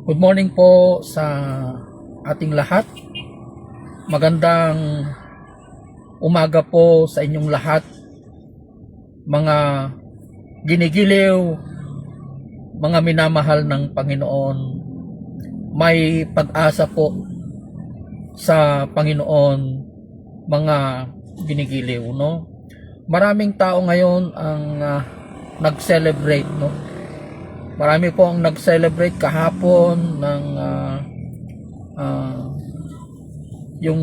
Good morning po sa ating lahat. Magandang umaga po sa inyong lahat, mga ginigiliw, mga minamahal ng Panginoon. May pag-asa po sa Panginoon, mga ginigiliw, no? Maraming tao ngayon ang nag-celebrate, no? Marami po ang nag-celebrate kahapon ng yung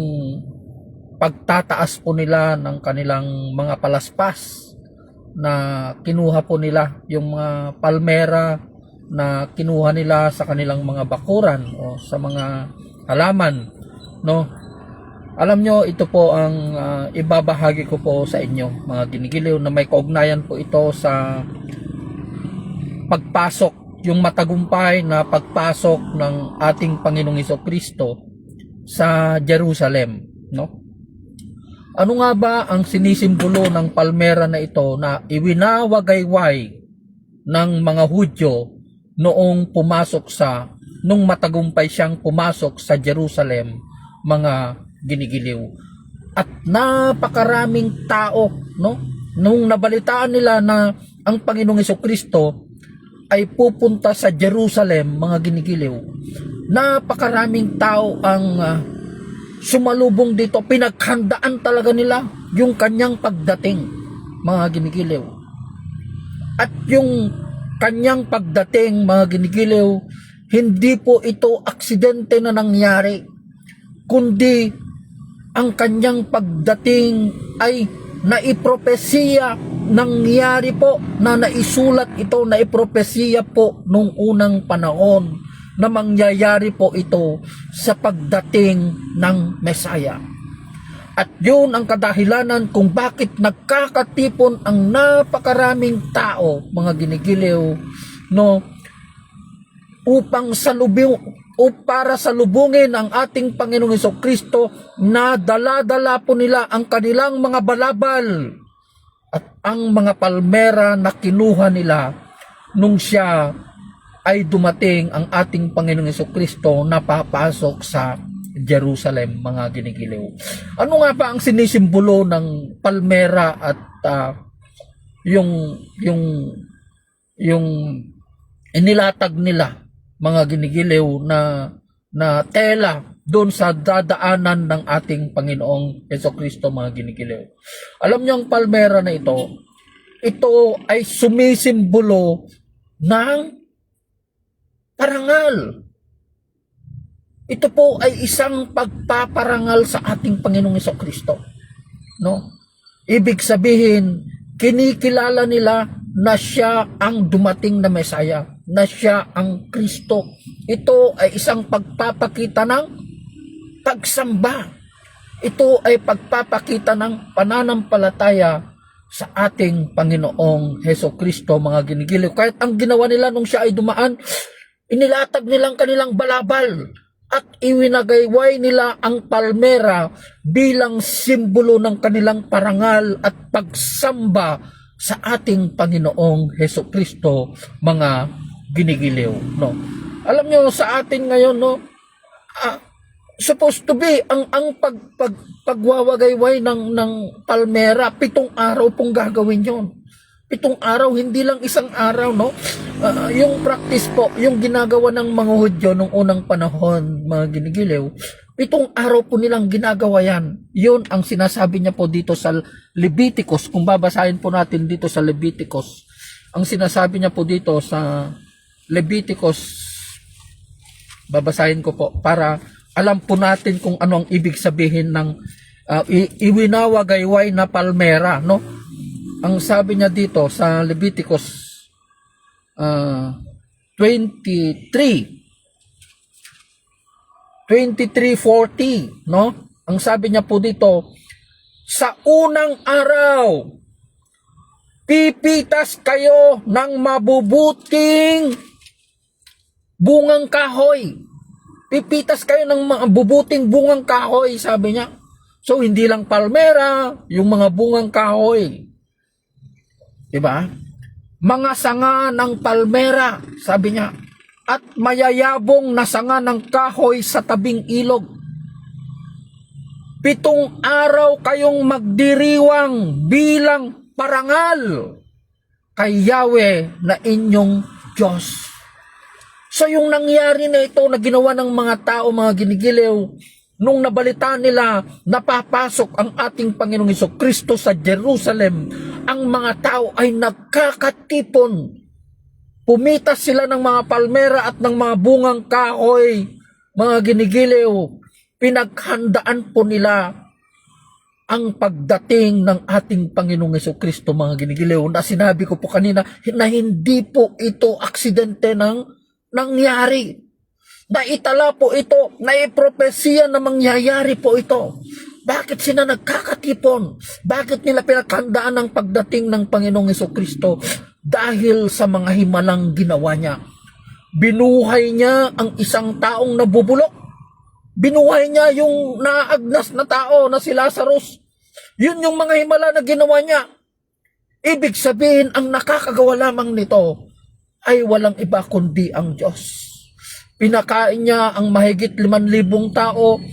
pagtataas po nila ng kanilang mga palaspas na kinuha po nila, yung mga palmera na kinuha nila sa kanilang mga bakuran o sa mga halaman, no? Alam nyo, ito po ang ibabahagi ko po sa inyo, mga ginigiliw, na may kaugnayan po ito sa pagpasok, yung matagumpay na pagpasok ng ating Panginoong Hesukristo sa Jerusalem, no? Ano nga ba ang sinisimbolo ng palmera na ito na iwinawagayway ng mga Hudyo noong nung matagumpay siyang pumasok sa Jerusalem, mga ginigiliw? At napakaraming tao, no? Nung nabalitaan nila na ang Panginoong Hesukristo ay pupunta sa Jerusalem, mga ginigiliw, napakaraming tao ang sumalubong dito. Pinaghandaan talaga nila yung kanyang pagdating, mga ginigiliw. At yung kanyang pagdating, mga ginigiliw, hindi po ito aksidente na nangyari, kundi ang kanyang pagdating ay naipropesiya, nangyari po, na naisulat ito, naipropesiya po nung unang panahon na mangyayari po ito sa pagdating ng Mesaya. At yun ang kadahilanan kung bakit nagkakatipon ang napakaraming tao, mga ginigiliw, no, para salubungin ang ating Panginoong Hesukristo, na dala-dala po nila ang kanilang mga balabal at ang mga palmera na kinuha nila nung siya ay dumating, ang ating Panginoong Hesukristo, na papasok sa Jerusalem, mga ginigiliw. Ano nga ba ang sinisimbolo ng palmera at yung inilatag nila, mga ginigiliw, na tela doon sa dadaanan ng ating Panginoong Hesukristo, mga ginigiliw? Alam niyo, ang palmera na ito ay sumisimbolo ng parangal. Ito po ay isang pagpaparangal sa ating Panginoong Hesukristo, no? Ibig sabihin, kinikilala nila na siya ang dumating na Mesaya, na siya ang Kristo. Ito ay isang pagpapakita ng pagsamba. Ito ay pagpapakita ng pananampalataya sa ating Panginoong Hesukristo, mga ginigiliw. Kahit ang ginawa nila nung siya ay dumaan, inilatag nilang kanilang balabal at iwinagayway nila ang palmera bilang simbolo ng kanilang parangal at pagsamba sa ating Panginoong Hesukristo, mga ginigiliw, no? Alam nyo, sa atin ngayon, no, supposed to be ang pagwawagayway ng palmera, 7 araw pong gagawin yon. 7 araw, hindi lang isang araw, no? Yung practice po, yung ginagawa ng mga Hudyo nung unang panahon, mga ginigiliw, 7 araw po nilang ginagawa yan. Yun ang sinasabi niya po dito sa Leviticus. Kung babasahin po natin dito sa Leviticus, ang sinasabi niya po dito sa Leviticus, babasahin ko po para alam po natin kung ano ang ibig sabihin ng iwinawagayway na palmera, no? Ang sabi niya dito sa Leviticus 23:40, no? Ang sabi niya po dito, sa unang araw, pipitas kayo ng mabubuting bungang kahoy. Pipitas kayo ng mabubuting bungang kahoy, sabi niya. So, hindi lang palmera, yung mga bungang kahoy. Diba? Mga sanga ng palmera, sabi niya. at mayayabong na sanga ng kahoy sa tabing ilog. 7 araw kayong magdiriwang bilang parangal kay Yahweh na inyong Diyos. So yung nangyari na ito na ginawa ng mga tao, mga ginigiliw, nung nabalita nila napapasok ang ating Panginoong Hesukristo sa Jerusalem, ang mga tao ay nagkakatipon. Pumitas sila ng mga palmera at ng mga bungang kahoy, mga ginigiliw. Pinaghandaan po nila ang pagdating ng ating Panginoong Hesukristo, mga ginigiliw, na sinabi ko po kanina na hindi po ito aksidente ng nangyari. Naitala po ito, naipropesiya na mangyayari po ito. Bakit sila nagkakatipon? Bakit nila pinaghandaan ang pagdating ng Panginoong Hesukristo? Dahil sa mga himalang ginawa niya. Binuhay niya ang isang taong nabubulok. Binuhay niya yung naagnas na tao na si Lazarus. Yun yung mga himala na ginawa niya. Ibig sabihin, ang nakakagawa lamang nito ay walang iba kundi ang Diyos. Pinakain niya ang mahigit 5,000 tao.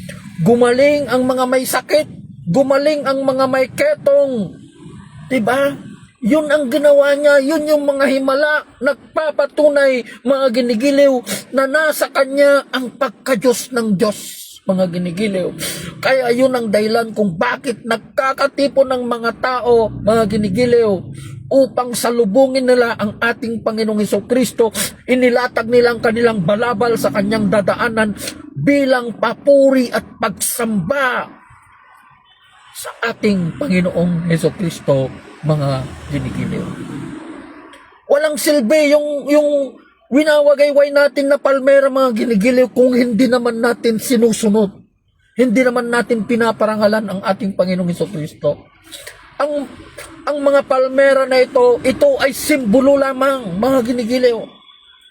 Gumaling ang mga may sakit. Gumaling ang mga may ketong. Diba? Yun ang ginawa niya. Yun yung mga himala. Nagpapatunay, mga ginigiliw, na nasa kanya ang pagka-Diyos ng Diyos, mga ginigiliw. Kaya yun ang dahilan kung bakit nagkakatipon ng mga tao, mga ginigiliw, upang salubungin nila ang ating Panginoong Hesukristo. Inilatag nila ang kanilang balabal sa kanyang dadaanan bilang papuri at pagsamba sa ating Panginoong Hesukristo, mga ginigiliw. Walang silbi yung winawagayway natin na palmera, mga ginigiliw, kung hindi naman natin sinusunod. Hindi naman natin pinaparangalan ang ating Panginoong Hesukristo. Ang mga palmera na ito ay simbolo lamang, mga ginigiliw.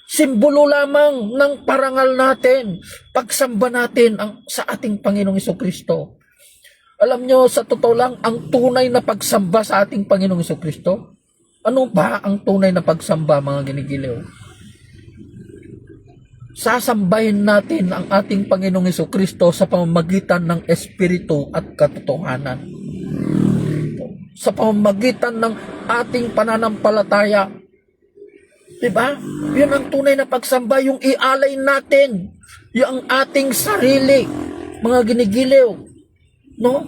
Simbolo lamang ng parangal natin, pagsamba natin sa ating Panginoong Hesukristo. Alam nyo, sa totoo lang, ang tunay na pagsamba sa ating Panginoong Hesukristo, ano ba ang tunay na pagsamba, mga ginigiliw? Sasambahin natin ang ating Panginoong Hesukristo sa pamamagitan ng Espiritu at katotohanan. Sa pamamagitan ng ating pananampalataya. Diba? Yun ang tunay na pagsamba, yung ialay natin, yung ating sarili, mga ginigiliw. No?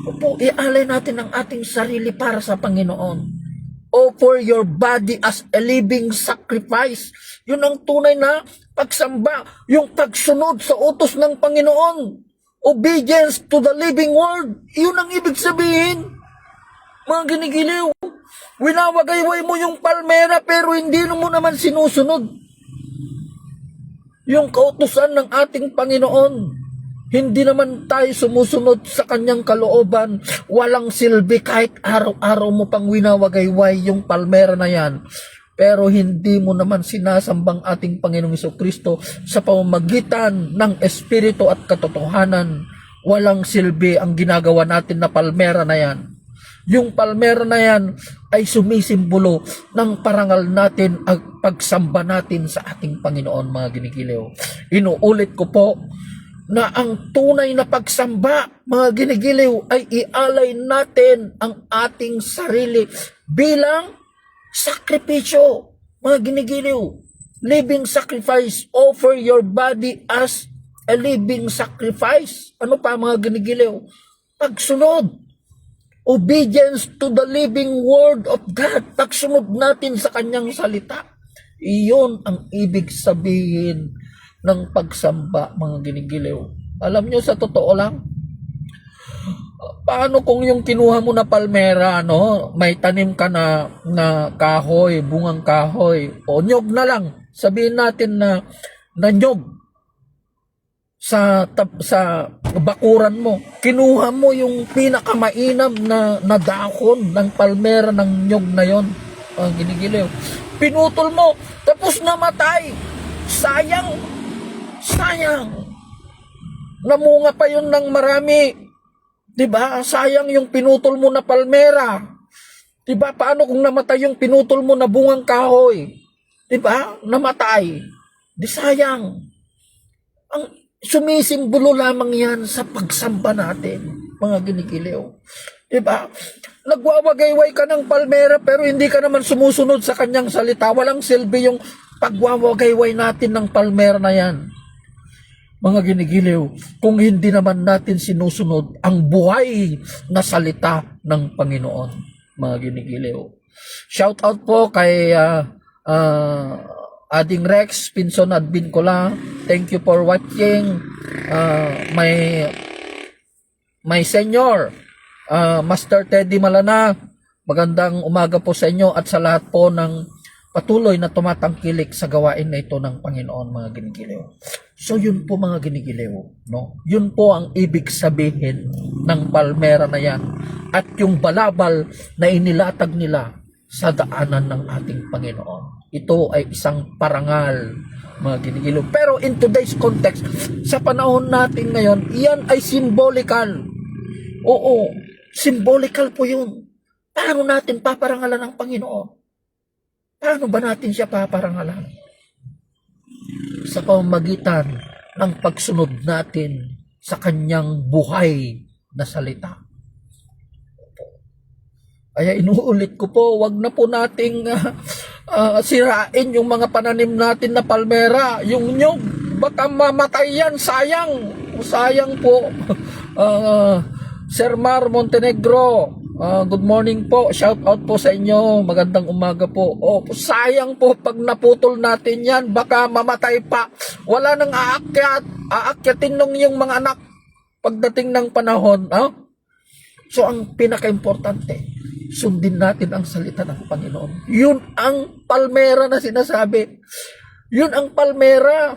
Opo, ialay natin ang ating sarili para sa Panginoon. Offer your body as a living sacrifice. Yun ang tunay na pagsamba, yung pagsunod sa utos ng Panginoon. Obedience to the living word. Yun ang ibig sabihin. Mga ginigiliw, winawagayway mo yung palmera pero hindi mo naman sinusunod yung kautusan ng ating Panginoon. Hindi naman tayo sumusunod sa kanyang kalooban. Walang silbi kahit araw-araw mo pang winawagayway yung palmera na yan. Pero hindi mo naman sinasambang ating Panginoong Hesukristo sa pamamagitan ng Espiritu at katotohanan. Walang silbi ang ginagawa natin na palmera na yan. Yung palmera na yan ay sumisimbolo ng parangal natin at pagsamba natin sa ating Panginoon, mga ginigiliw. Inuulit ko po na ang tunay na pagsamba, mga ginigiliw, ay ialay natin ang ating sarili bilang sakripisyo, mga ginigiliw. Living sacrifice. Offer your body as a living sacrifice. Ano pa, mga ginigiliw? Pagsunod. Obedience to the living word of God. Pagsunod natin sa kanyang salita. Iyon ang ibig sabihin ng pagsamba, mga ginigiliw. Alam nyo, sa totoo lang, paano kung yung kinuha mo na palmera, no, may tanim ka na kahoy, bungang kahoy, o nyog na lang, sabihin natin na nyog sa bakuran mo, kinuha mo yung pinakamainam na dahon ng palmera ng nyog na yon, ang ginigiliw, pinutol mo, tapos namatay, sayang, namunga pa yun ng marami, diba? Sayang yung pinutol mo na palmera, diba? Paano kung namatay yung pinutol mo na bungang kahoy, diba? Namatay, Di sayang. Ang sumisimbolo lamang yan sa pagsamba natin, mga ginigiliw. Diba? Nagwawagayway ka ng palmera pero hindi ka naman sumusunod sa kanyang salita. Walang silbi yung pagwawagayway natin ng palmera na yan. Mga ginigiliw, kung hindi naman natin sinusunod ang buhay na salita ng Panginoon, mga ginigiliw. Shout out po kay Ading Rex Pinson at Bincola. Thank you for watching. My senior, Master Teddy Malana. Magandang umaga po sa inyo at sa lahat po ng patuloy na tumatangkilik sa gawain na ito ng Panginoon, mga ginigiliw. So yun po, mga ginigiliw, no? Yun po ang ibig sabihin ng palmera na yan at yung balabal na inilatag nila sa daanan ng ating Panginoon. Ito ay isang parangal, mga ginigiliw. Pero in today's context, sa panahon natin ngayon, iyan ay symbolical. Oo, symbolical po yun. Paano natin paparangalan ng Panginoon? Paano ba natin siya paparangalan? Sa pamamagitan ng pagsunod natin sa kanyang buhay na salita. Kaya inuulit ko po, wag na po nating sirain yung mga pananim natin na palmera, yung nyug, baka mamatay yan, sayang. Sayang po. Sir Mar Montenegro, good morning po. Shout out po sa inyo. Magandang umaga po. Oh, sayang po pag naputol natin yan, baka mamatay pa. Wala nang aakyatin nung yung mga anak pagdating ng panahon. So ang pinaka-importante, sundin natin ang salita ng Panginoon. Yun ang palmera na sinasabi. Yun ang palmera.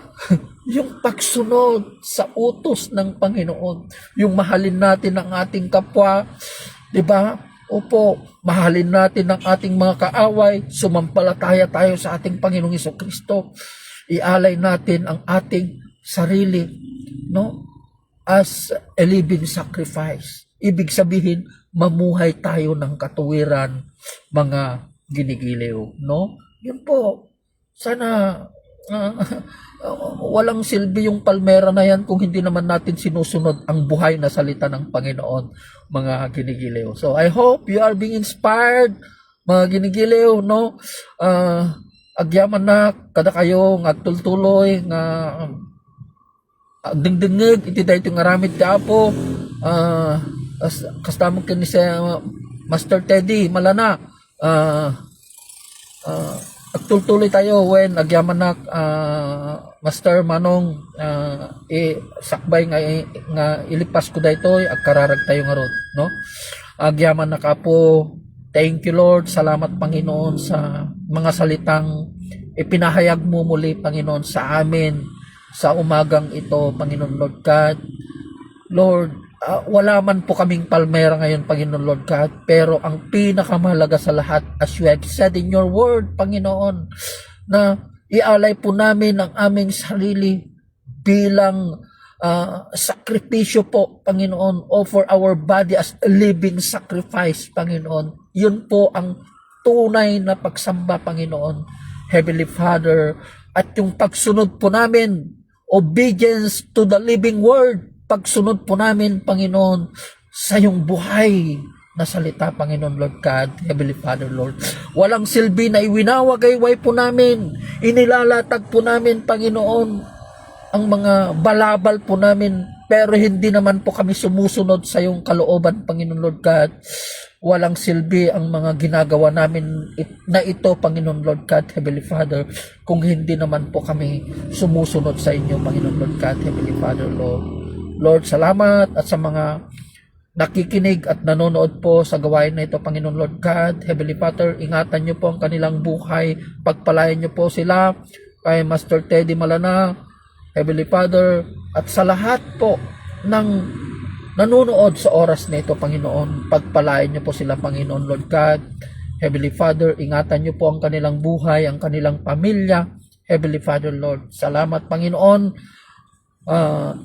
Yung pagsunod sa utos ng Panginoon. Yung mahalin natin ang ating kapwa. Diba? Opo, mahalin natin ang ating mga kaaway. Sumampalataya tayo sa ating Panginoong Hesukristo. Ialay natin ang ating sarili, no? As a living sacrifice. Ibig sabihin, mamuhay tayo ng katuwiran, mga ginigiliw, no? Yun po. Sana walang silbi yung palmera na yan kung hindi naman natin sinusunod ang buhay na salita ng Panginoon, mga ginigiliw. So I hope you are being inspired, mga ginigiliw, no? Agyaman na kada kayo nga tultuloy nga dingdingig iti dayto nga ramid ti Apo. Kastamog kini sa Master Teddy Malana. Agtultuloy tayo when agyaman na Master Manong sakbay nga ilipas ko daytoy agkararag tayo nga rod, no? Agyaman na kapo. Thank you, Lord. Salamat, Panginoon, sa mga salitang ipinahayag mo muli, Panginoon, sa amin sa umagang ito, Panginoon Lord God. Lord, wala man po kaming palmera ngayon, Panginoon Lord God, pero ang pinakamahalaga sa lahat, as you have said in your word, Panginoon, na ialay po namin ang aming sarili bilang sakripisyo po, Panginoon, offer our body as a living sacrifice, Panginoon. Yun po ang tunay na pagsamba, Panginoon, Heavenly Father, at yung pagsunod po namin, obedience to the living word, pagsunod po namin, Panginoon, sa iyong buhay na salita, Panginoon Lord God, Heavenly Father, Lord. Walang silbi na iwinawagayway po namin, inilalatag po namin, Panginoon, ang mga balabal po namin, pero hindi naman po kami sumusunod sa iyong kalooban, Panginoon Lord God. Walang silbi ang mga ginagawa namin na ito, Panginoon Lord God, Heavenly Father, kung hindi naman po kami sumusunod sa inyo, Panginoon Lord God, Heavenly Father, Lord. Lord, salamat at sa mga nakikinig at nanonood po sa gawain na ito, Panginoon Lord God, Heavenly Father, ingatan niyo po ang kanilang buhay, pagpalayan niyo po sila, kay Master Teddy Malana, Heavenly Father, at sa lahat po ng nanonood sa oras na ito, Panginoon, pagpalain niyo po sila, Panginoon Lord God, Heavenly Father, ingatan niyo po ang kanilang buhay, ang kanilang pamilya, Heavenly Father, Lord. Salamat, Panginoon.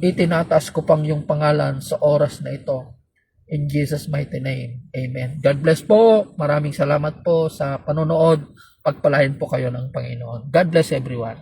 Itinataas ko pang yung pangalan sa oras na ito. In Jesus' mighty name. Amen. God bless po. Maraming salamat po sa panonood. Pagpalain po kayo ng Panginoon. God bless everyone.